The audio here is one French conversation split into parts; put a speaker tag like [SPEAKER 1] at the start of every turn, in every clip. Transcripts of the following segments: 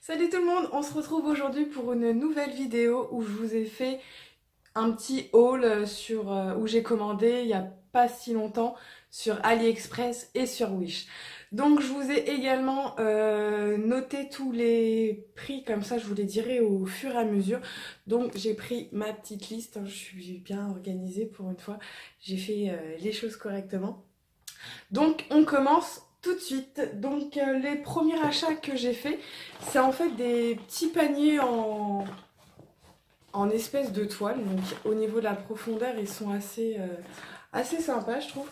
[SPEAKER 1] Salut tout le monde, on se retrouve aujourd'hui pour une nouvelle vidéo où je vous ai fait un petit haul sur où j'ai commandé il y a pas si longtemps sur AliExpress et sur Wish. Donc je vous ai également noté tous les prix, comme ça je vous les dirai au fur et à mesure. Donc j'ai pris ma petite liste, hein, je suis bien organisée pour une fois, j'ai fait les choses correctement. Donc on commence tout de suite. Donc les premiers achats que j'ai fait, c'est en fait des petits paniers en espèce de toile. Donc au niveau de la profondeur, ils sont assez sympas, je trouve.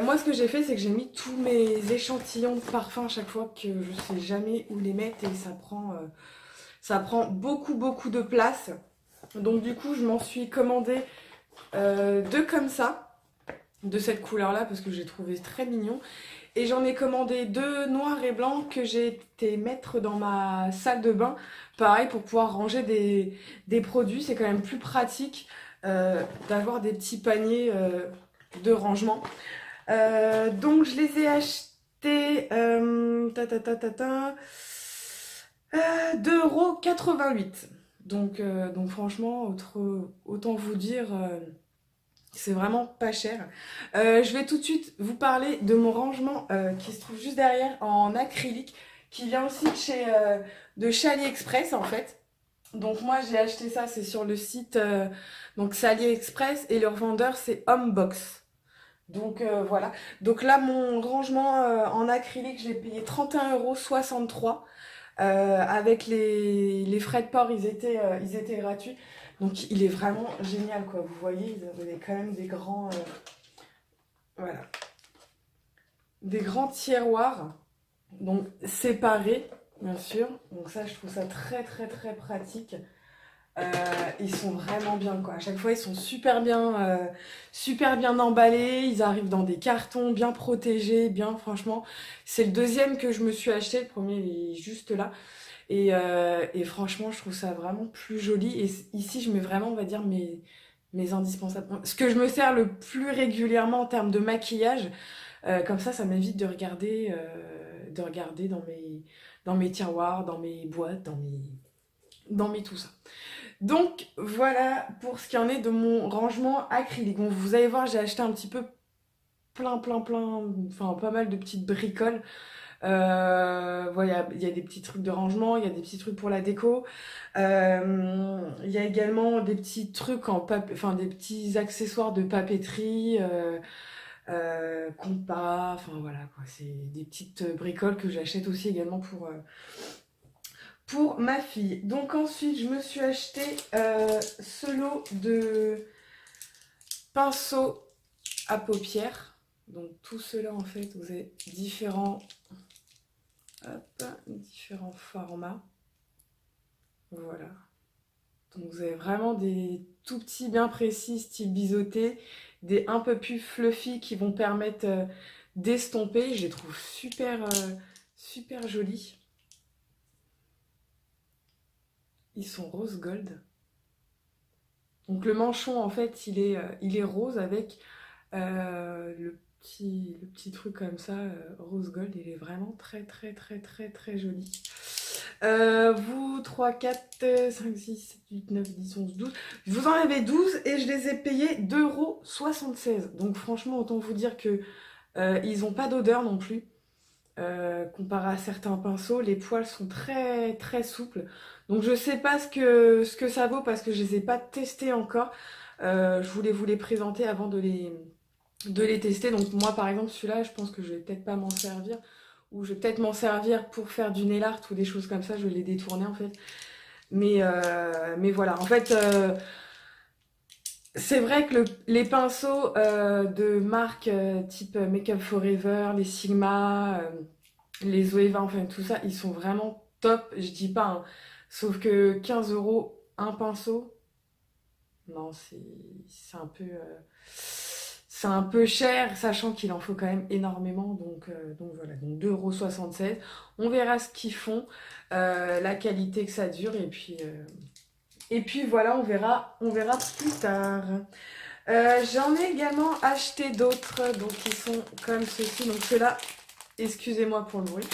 [SPEAKER 1] Moi, ce que j'ai fait, c'est que j'ai mis tous mes échantillons de parfum à chaque fois que je sais jamais où les mettre et ça prend beaucoup de place. Donc du coup, je m'en suis commandé deux comme ça, de cette couleur-là, parce que j'ai trouvé très mignon. Et j'en ai commandé deux noirs et blancs que j'ai été mettre dans ma salle de bain. Pareil, pour pouvoir ranger des produits. C'est quand même plus pratique d'avoir des petits paniers de rangement. Donc je les ai achetés 2,88 €. Donc franchement, autant vous dire... c'est vraiment pas cher. Je vais tout de suite vous parler de mon rangement qui se trouve juste derrière en acrylique, qui vient aussi de chez AliExpress en fait. Donc moi j'ai acheté ça, c'est sur le site, donc c'est AliExpress et leur vendeur c'est Homebox. Donc voilà. Donc là mon rangement en acrylique, je l'ai payé 31,63 € avec les frais de port, ils étaient gratuits. Donc il est vraiment génial quoi. Vous voyez, ils avaient quand même voilà, des grands tiroirs, donc séparés bien sûr. Donc ça, je trouve ça très pratique. Ils sont vraiment bien quoi. À chaque fois, ils sont super bien emballés. Ils arrivent dans des cartons bien protégés, bien franchement. C'est le deuxième que je me suis acheté. Le premier il est juste là. Et franchement, je trouve ça vraiment plus joli. Et ici, je mets vraiment, on va dire, mes indispensables. Ce que je me sers le plus régulièrement en termes de maquillage. Comme ça m'évite de regarder dans mes tiroirs, dans mes boîtes, dans mes tout ça. Donc voilà pour ce qui en est de mon rangement acrylique. Bon, vous allez voir, j'ai acheté un petit peu enfin pas mal de petites bricoles. Voilà, il y a des petits trucs de rangement, il y a des petits trucs pour la déco. Il y a également des petits trucs enfin des petits accessoires de papeterie, compas, enfin voilà quoi. C'est des petites bricoles que j'achète aussi également pour ma fille. Donc ensuite, je me suis acheté ce lot de pinceaux à paupières. Donc tout cela en fait, vous avez différents formats. Voilà. Donc vous avez vraiment des tout petits bien précis, style biseauté, des un peu plus fluffy qui vont permettre d'estomper. Je les trouve super jolis. Ils sont rose gold. Donc le manchon en fait il est rose avec le petit truc comme ça, rose gold. Il est vraiment très joli. Vous, 3, 4, 5, 6, 7, 8, 9, 10, 11, 12. Vous en avez 12 et je les ai payés 2,76 €. Donc franchement, autant vous dire que ils n'ont pas d'odeur non plus. Comparé à certains pinceaux, les poils sont très souples. Donc je sais pas ce que ça vaut parce que je les ai pas testés encore. Je voulais vous les présenter avant de les tester. Donc moi par exemple celui-là, je pense que je vais peut-être pas m'en servir. Ou je vais peut-être m'en servir pour faire du nail art ou des choses comme ça. Je vais les détourner en fait. Mais voilà. En fait, c'est vrai que les pinceaux de marque type Makeup Forever, les Sigma, les Zoeva, enfin tout ça, ils sont vraiment top. Je dis pas, hein. Sauf que 15 € un pinceau, non, c'est un peu cher, sachant qu'il en faut quand même énormément. Donc voilà, donc 2,76 €. On verra ce qu'ils font, la qualité que ça dure, et puis voilà, on verra plus tard. J'en ai également acheté d'autres, donc qui sont comme ceci. Donc ceux-là, excusez-moi pour le bruit.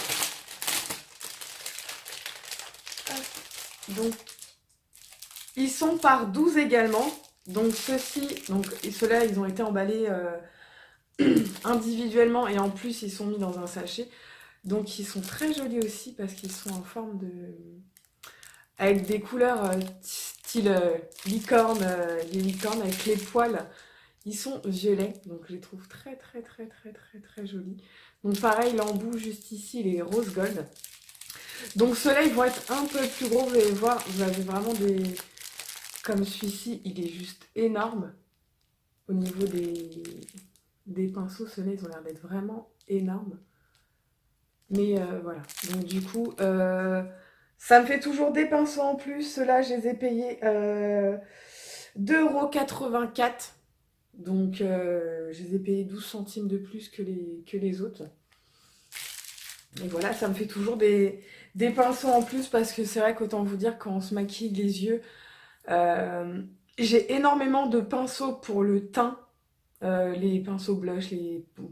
[SPEAKER 1] Donc, ils sont par 12 également. Donc, ceux-là, ils ont été emballés individuellement et en plus, ils sont mis dans un sachet. Donc, ils sont très jolis aussi parce qu'ils sont en forme de... avec des couleurs style licorne, les licornes avec les poils. Ils sont violets, donc je les trouve très très très très très très jolis. Donc pareil, l'embout juste ici, il est rose gold. Donc ceux-là, ils vont être un peu plus gros, vous allez voir, vous avez vraiment des... Comme celui-ci, il est juste énorme. Au niveau des pinceaux, ceux-là, ils ont l'air d'être vraiment énormes. Mais voilà, donc du coup, ça me fait toujours des pinceaux en plus. Ceux-là, je les ai payés 2,84 €. Donc, je les ai payés 12 centimes de plus que les autres. Et voilà, ça me fait toujours des pinceaux en plus parce que c'est vrai qu'autant vous dire, quand on se maquille les yeux, j'ai énormément de pinceaux pour le teint. Les pinceaux blush,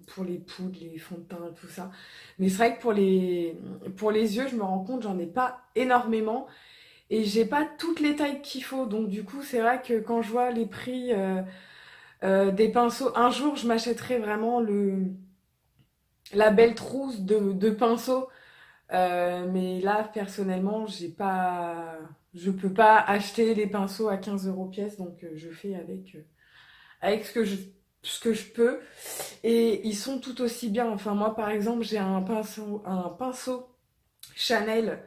[SPEAKER 1] pour les poudres, les fonds de teint, tout ça. Mais c'est vrai que pour les yeux, je me rends compte, j'en ai pas énormément. Et j'ai pas toutes les tailles qu'il faut. Donc du coup, c'est vrai que quand je vois les prix des pinceaux, un jour, je m'achèterai vraiment la belle trousse de pinceaux. Mais là, personnellement, je peux pas acheter les pinceaux à 15 € pièce. Donc je fais avec ce que je peux. Et ils sont tout aussi bien. Enfin, moi, par exemple, j'ai un pinceau Chanel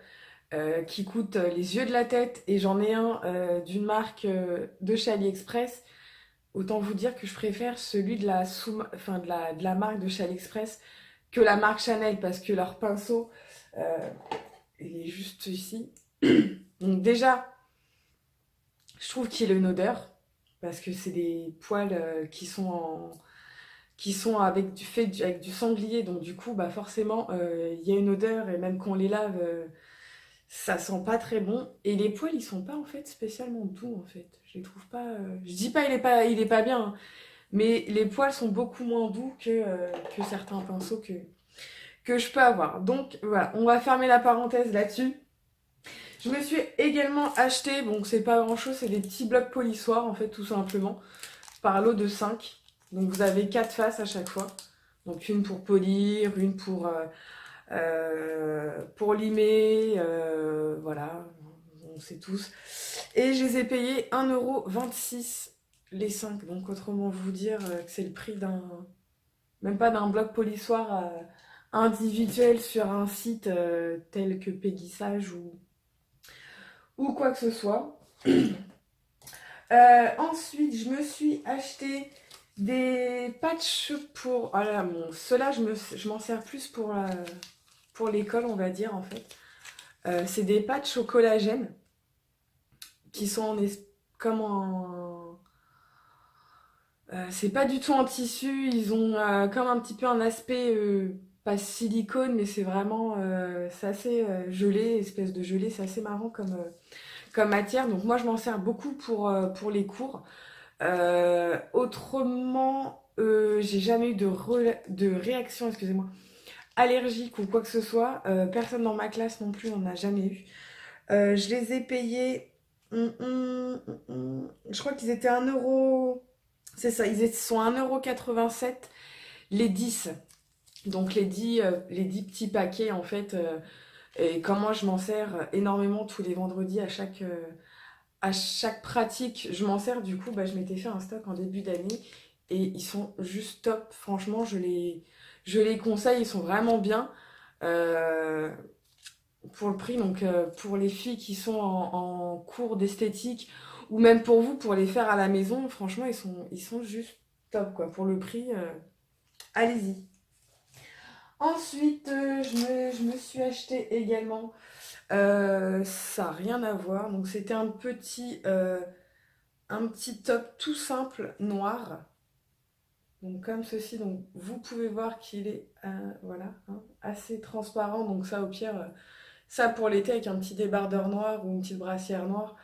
[SPEAKER 1] qui coûte les yeux de la tête. Et j'en ai un d'une marque de chez AliExpress. Autant vous dire que je préfère celui de la marque de chez AliExpress que la marque Chanel. Parce que leur pinceau, euh, il est juste ici. Donc déjà, je trouve qu'il a une odeur. Parce que c'est des poils qui sont avec du sanglier, donc du coup, bah forcément, il y a une odeur, et même quand on les lave, ça sent pas très bon. Et les poils, ils sont pas en fait spécialement doux, en fait. Je les trouve pas. Je dis pas il est pas bien, hein, mais les poils sont beaucoup moins doux que certains pinceaux que je peux avoir. Donc voilà, on va fermer la parenthèse là-dessus. Je me suis également acheté, bon, c'est pas grand chose, c'est des petits blocs polissoirs, en fait, tout simplement, par lot de 5. Donc vous avez 4 faces à chaque fois. Donc une pour polir, une pour limer, voilà, on sait tous. Et je les ai payés 1,26 € les 5. Donc autrement vous dire que c'est le prix même pas d'un bloc polissoir individuel sur un site tel que Peggy-Sage ou quoi que ce soit. Ensuite, je me suis acheté des patchs pour... Ah là, bon, ceux-là, je m'en sers plus pour l'école, on va dire, en fait. C'est des patchs au collagène qui sont comme en... c'est pas du tout en tissu, ils ont comme un petit peu un aspect, pas silicone, mais c'est vraiment... c'est assez gelé, espèce de gelé, c'est assez marrant comme matière. Donc moi, je m'en sers beaucoup pour les cours. Autrement, j'ai jamais eu de réaction, excusez-moi, allergique ou quoi que ce soit. Personne dans ma classe non plus n'en a jamais eu. Je les ai payés. Je crois qu'ils étaient 1 €. C'est ça, sont 1,87 € les 10. Donc les 10 petits paquets en fait. Et comme moi je m'en sers énormément tous les vendredis à chaque pratique, je m'en sers, du coup, bah, je m'étais fait un stock en début d'année et ils sont juste top. Franchement, je les conseille, ils sont vraiment bien euh, pour le prix. Donc, pour les filles qui sont en cours d'esthétique ou même pour vous, pour les faire à la maison, franchement, ils sont juste top, quoi. Pour le prix, allez-y. Ensuite, je me suis acheté également, ça n'a rien à voir, donc c'était un petit top tout simple noir, donc comme ceci. Donc vous pouvez voir qu'il est voilà, hein, assez transparent. Donc ça, au pire, ça pour l'été avec un petit débardeur noir ou une petite brassière noire.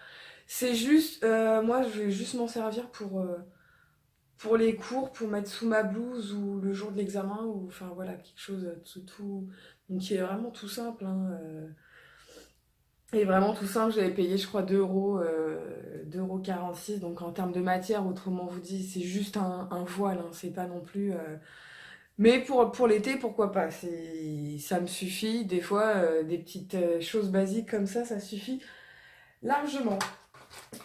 [SPEAKER 1] C'est juste, moi je vais juste m'en servir pour les cours, pour mettre sous ma blouse ou le jour de l'examen, ou enfin voilà, quelque chose donc qui est vraiment tout simple, hein. Et vraiment tout simple, j'avais payé je crois 2,46 €. Donc en termes de matière, autrement vous dit, c'est juste un voile, hein, c'est pas non plus... Mais pour l'été, pourquoi pas? Ça me suffit. Des fois, des petites choses basiques comme ça suffit largement.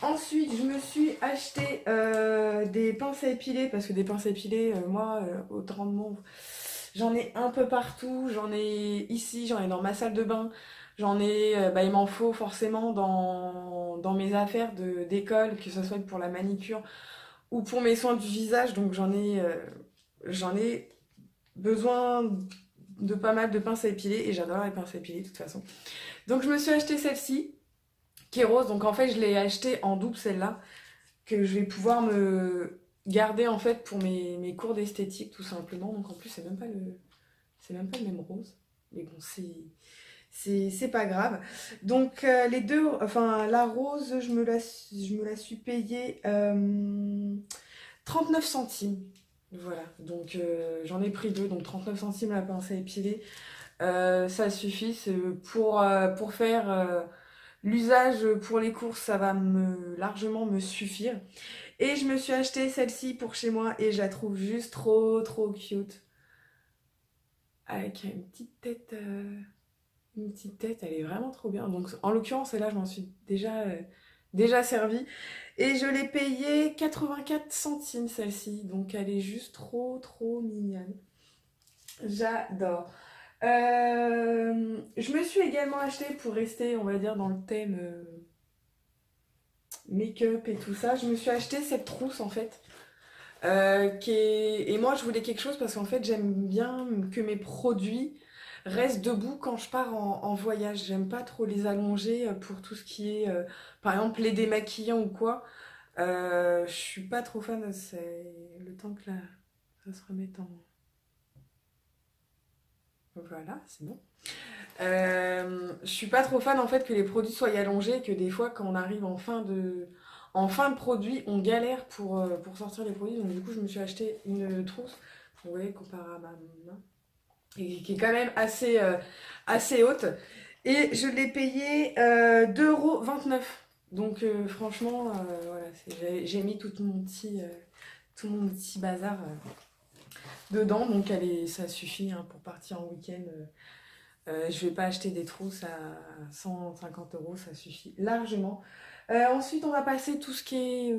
[SPEAKER 1] Ensuite, je me suis acheté des pinces à épiler parce que des pinces à épiler, moi, autrement, j'en ai un peu partout. J'en ai ici, j'en ai dans ma salle de bain. J'en ai, bah, il m'en faut forcément dans mes affaires d'école, que ce soit pour la manicure ou pour mes soins du visage. Donc j'en ai besoin de pas mal de pinces à épiler et j'adore les pinces à épiler de toute façon. Donc je me suis acheté celle-ci qui est rose. Donc en fait, je l'ai achetée en double celle-là que je vais pouvoir me garder en fait pour mes cours d'esthétique tout simplement. Donc en plus, c'est même pas le même rose. Mais bon, c'est pas grave. Donc les deux, enfin la rose, je me la suis payée 39 centimes. Voilà, donc j'en ai pris deux, donc 39 centimes la pince à épiler. Ça suffit, c'est pour faire l'usage pour les courses, ça va largement me suffire. Et je me suis acheté celle-ci pour chez moi et je la trouve juste trop trop cute. Avec une petite tête, elle est vraiment trop bien. Donc en l'occurrence, celle-là, je m'en suis déjà servie. Et je l'ai payée 84 centimes celle-ci. Donc elle est juste trop trop mignonne. J'adore. Je me suis également acheté pour rester, on va dire, dans le thème make-up et tout ça. Je me suis acheté cette trousse en fait. Et moi, je voulais quelque chose parce qu'en fait, j'aime bien que mes produits restent debout quand je pars en voyage. J'aime pas trop les allonger pour tout ce qui est, par exemple, les démaquillants ou quoi. Je suis pas trop fan. C'est le temps que là, ça se remette en. Voilà, c'est bon. Je suis pas trop fan en fait que les produits soient allongés, que des fois quand on arrive en fin de produit, on galère pour sortir les produits. Donc du coup, je me suis acheté une trousse, vous voyez, comparé à ma main, et qui est quand même assez haute. Et je l'ai payé 2,29 €. Donc franchement, voilà, j'ai mis tout mon petit bazar dedans. Donc ça suffit hein, pour partir en week-end. Je vais pas acheter des trousses à 150 €, ça suffit largement. Ensuite, on va passer tout ce qui est,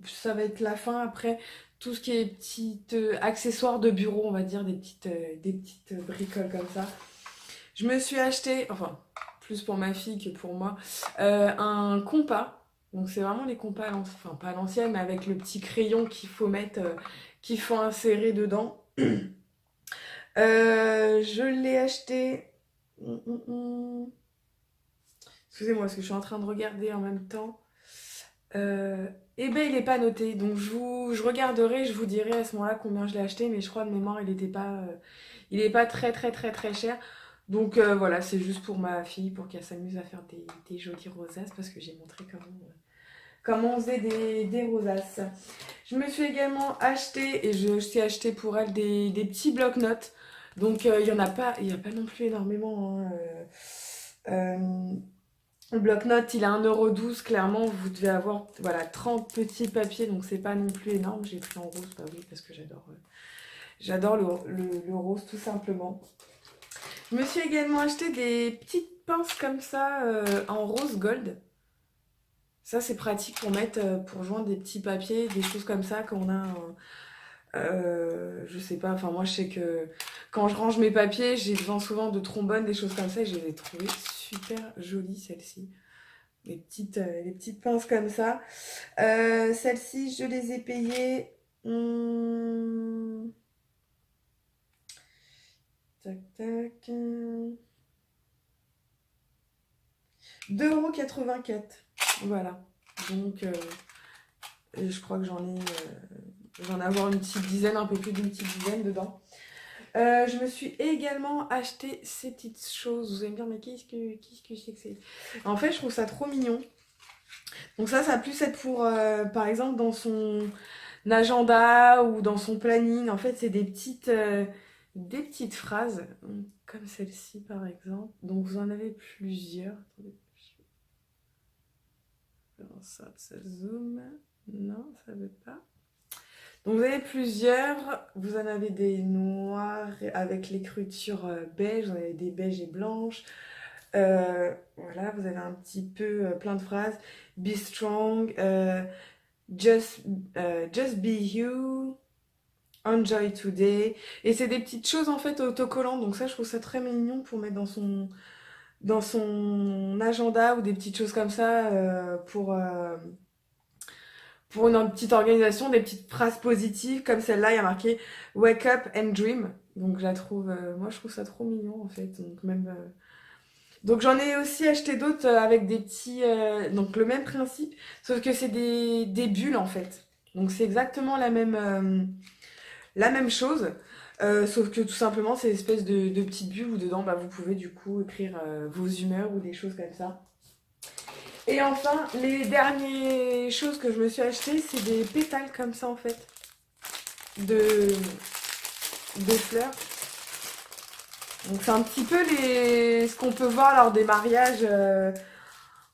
[SPEAKER 1] ça va être la fin après, tout ce qui est petits accessoires de bureau, on va dire, des petites bricoles comme ça. Je me suis acheté, enfin, plus pour ma fille que pour moi, un compas. Donc c'est vraiment les compas, enfin pas à l'ancienne, mais avec le petit crayon qu'il faut mettre, qu'il faut insérer dedans. Je l'ai acheté. Excusez-moi, parce que je suis en train de regarder en même temps. Eh ben, il n'est pas noté. Donc, je regarderai, je vous dirai à ce moment-là combien je l'ai acheté. Mais je crois de mémoire, il est pas très, très, très, très cher. Donc, voilà, c'est juste pour ma fille, pour qu'elle s'amuse à faire des jolies rosaces. Parce que j'ai montré comment on faisait des rosaces. Je me suis également acheté, et je t'ai acheté pour elle, des petits blocs-notes. Donc, il n'y a pas non plus énormément. Hein, le bloc-notes, il est à 1,12 €. Clairement, vous devez avoir voilà, 30 petits papiers, donc c'est pas non plus énorme. J'ai pris en rose, bah oui, parce que j'adore le rose, tout simplement. Je me suis également acheté des petites pinces comme ça, en rose gold. Ça, c'est pratique pour mettre, pour joindre des petits papiers, des choses comme ça, quand on a je sais pas, enfin moi je sais que quand je range mes papiers, j'ai besoin souvent de trombones, des choses comme ça, et je les ai trouvées super jolies celles-ci. Les petites pinces comme ça. Celles-ci, je les ai payées. Tac, tac. 2,84 €. Voilà. Donc, je crois que j'en ai avoir une petite dizaine, un peu plus d'une petite dizaine dedans. Je me suis également acheté ces petites choses. Vous allez me dire, mais qu'est-ce que c'est que c'est? En fait, je trouve ça trop mignon. Donc ça va plus être pour, par exemple, dans son agenda ou dans son planning. En fait, c'est des petites phrases, comme celle-ci par exemple. Donc vous en avez plusieurs. Attendez, sorte, ça zoom. Non, ça veut pas. Donc vous avez plusieurs. Vous en avez des noirs avec l'écriture beige. Vous en avez des beiges et blanches. Voilà, vous avez un petit peu plein de phrases. Be strong. Just be you. Enjoy today. Et c'est des petites choses en fait autocollantes. Donc ça, je trouve ça très mignon pour mettre dans son agenda ou des petites choses comme ça pour une petite organisation, des petites phrases positives comme celle-là. Il y a marqué Wake up and dream. Donc je la trouve, moi je trouve ça trop mignon en fait. Donc même donc j'en ai aussi acheté d'autres avec des petits, donc le même principe, sauf que c'est des bulles en fait. Donc c'est exactement la même chose, sauf que tout simplement c'est une espèce de petites bulles où dedans bah, vous pouvez du coup écrire vos humeurs ou des choses comme ça. Et enfin, les dernières choses que je me suis achetées, c'est des pétales comme ça en fait, de fleurs. Donc c'est un petit peu ce qu'on peut voir lors des mariages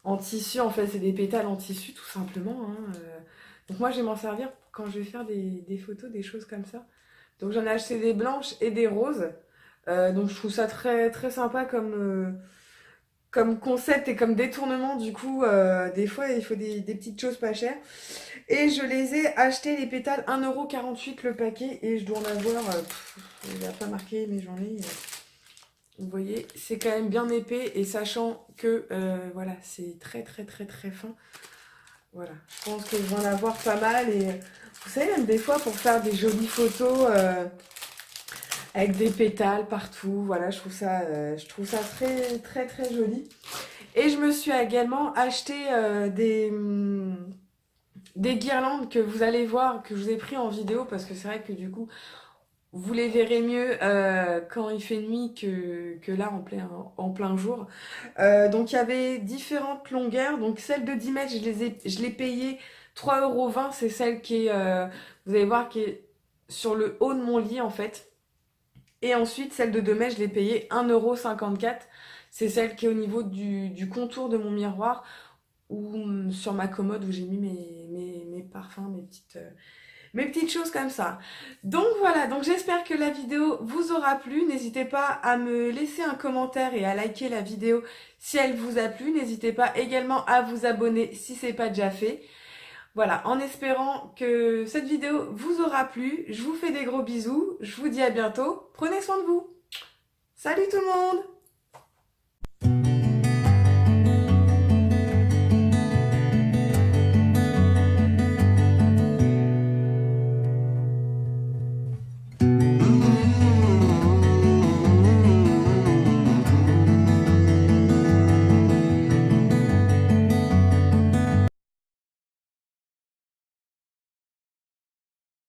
[SPEAKER 1] en tissu. En fait, c'est des pétales en tissu tout simplement. Hein. Donc moi, je vais m'en servir quand je vais faire des photos, des choses comme ça. Donc j'en ai acheté des blanches et des roses. Donc je trouve ça très, très sympa comme concept et comme détournement. Du coup, des fois, il faut des petites choses pas chères. Et je les ai achetés, les pétales, 1,48 € le paquet. Et je dois en avoir, il n'y a pas marqué, mais j'en ai... Vous voyez, c'est quand même bien épais et sachant que voilà, c'est très très très très fin. Voilà, je pense que je vais en avoir pas mal et vous savez même des fois pour faire des jolies photos avec des pétales partout. Voilà, je trouve ça très très très joli. Et je me suis également acheté des guirlandes que vous allez voir, que je vous ai pris en vidéo parce que c'est vrai que du coup vous les verrez mieux quand il fait nuit que là en plein jour. Donc il y avait différentes longueurs. Donc celle de 10 mètres, je l'ai payée 3,20 €. C'est celle qui est, vous allez voir, qui est sur le haut de mon lit en fait. Et ensuite celle de 2 mètres, je l'ai payée 1,54 €. C'est celle qui est au niveau du contour de mon miroir ou sur ma commode où j'ai mis mes parfums, mes petites choses comme ça. Donc voilà, donc j'espère que la vidéo vous aura plu. N'hésitez pas à me laisser un commentaire et à liker la vidéo si elle vous a plu. N'hésitez pas également à vous abonner si ce n'est pas déjà fait. Voilà, en espérant que cette vidéo vous aura plu. Je vous fais des gros bisous. Je vous dis à bientôt. Prenez soin de vous. Salut tout le monde!